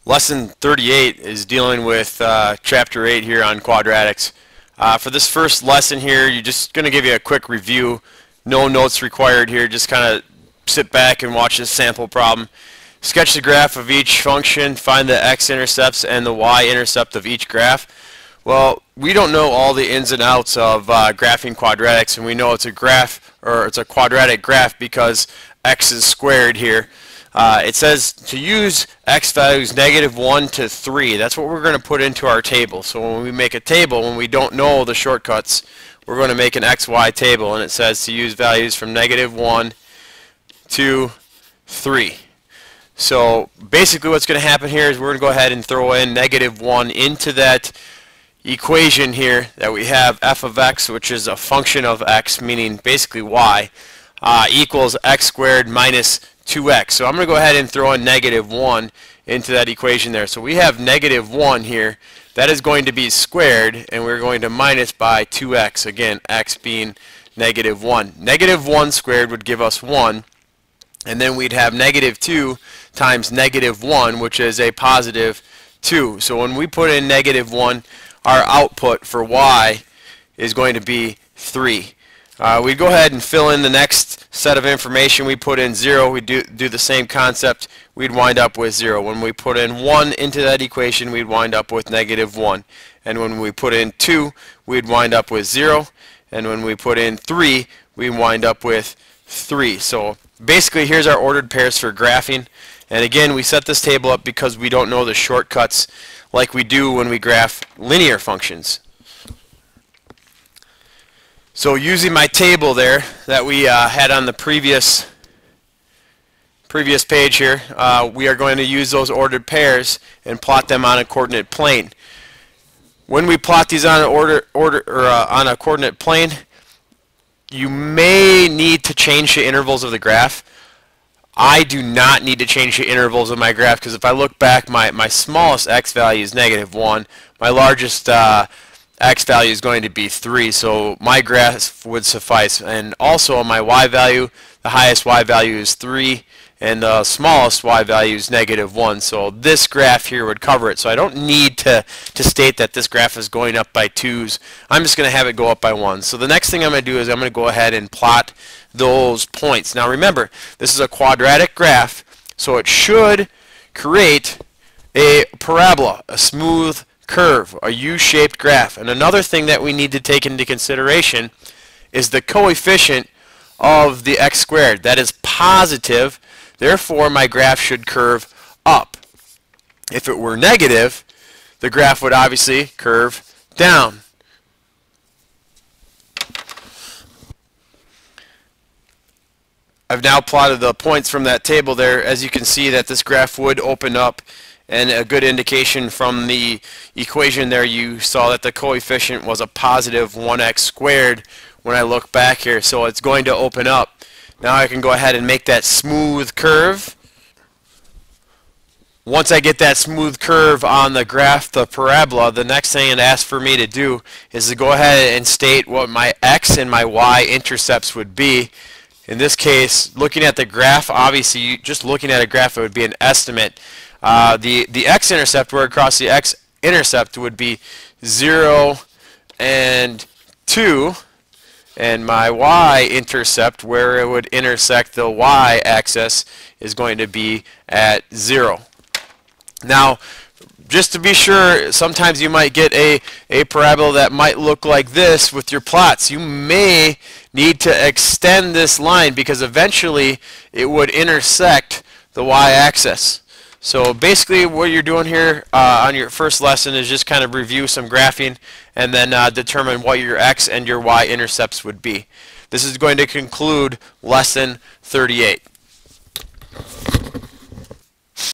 Lesson 38 is dealing with Chapter 8 here on quadratics. For this first lesson here, you're just going to give you a quick review. No notes required here. Just kind of sit back and watch this sample problem. Sketch the graph of each function, find the x-intercepts and the y-intercept of each graph. Well, we don't know all the ins and outs of graphing quadratics, and we know it's a graph, or it's a quadratic graph because x is squared here. It says to use x values -1 to 3. That's what we're going to put into our table. So when we make a table, when we don't know the shortcuts, we're going to make an xy table, and it says to use values from -1 to 3. So basically what's going to happen here is we're going to go ahead and throw in -1 into that equation here that we have f of x, which is a function of x, meaning basically y, equals x squared minus 2x. So I'm going to go ahead and throw in -1 into that equation there. So we have -1 here. That is going to be squared, and we're going to minus by 2x. Again, x being -1. -1 squared would give us 1, and then we'd have -2 times -1, which is a positive 2. So when we put in -1, our output for y is going to be 3. We'd go ahead and fill in the next set of information. We put in 0, we do the same concept, we'd wind up with 0. When we put in 1 into that equation, we'd wind up with -1. And when we put in 2, we'd wind up with 0. And when we put in 3, we wind up with 3. So basically here's our ordered pairs for graphing. And again, we set this table up because we don't know the shortcuts like we do when we graph linear functions. So using my table there that we had on the previous page here, we are going to use those ordered pairs and plot them on a coordinate plane. When we plot these on on a coordinate plane, you may need to change the intervals of the graph. I do not need to change the intervals of my graph, because if I look back, my smallest x value is -1. My largest x value is going to be 3, so my graph would suffice. And also my y value, the highest y value is 3, and the smallest y value is -1. So this graph here would cover it. So I don't need to state that this graph is going up by 2's. I'm just going to have it go up by 1. So the next thing I'm going to do is I'm going to go ahead and plot those points. Now remember, this is a quadratic graph, so it should create a parabola, a smooth curve, a U-shaped graph. And another thing that we need to take into consideration is the coefficient of the x squared. That is positive, therefore my graph should curve up. If it were negative, the graph would obviously curve down. I've now plotted the points from that table there. As you can see, that this graph would open up, and a good indication from the equation there, you saw that the coefficient was a positive 1x squared when I look back here, so it's going to open up. Now I can go ahead and make that smooth curve. Once I get that smooth curve on the graph, the parabola, the next thing it asks for me to do is to go ahead and state what my x and my y intercepts would be. In this case, looking at the graph, obviously just looking at a graph, it would be an estimate. The x-intercept, where across the x-intercept would be 0 and 2, and my y-intercept, where it would intersect the y-axis, is going to be at 0. Now, just to be sure, sometimes you might get a parabola that might look like this with your plots. You may need to extend this line because eventually it would intersect the y-axis. So basically what you're doing here on your first lesson is just kind of review some graphing and then determine what your x and your y intercepts would be. This is going to conclude lesson 38.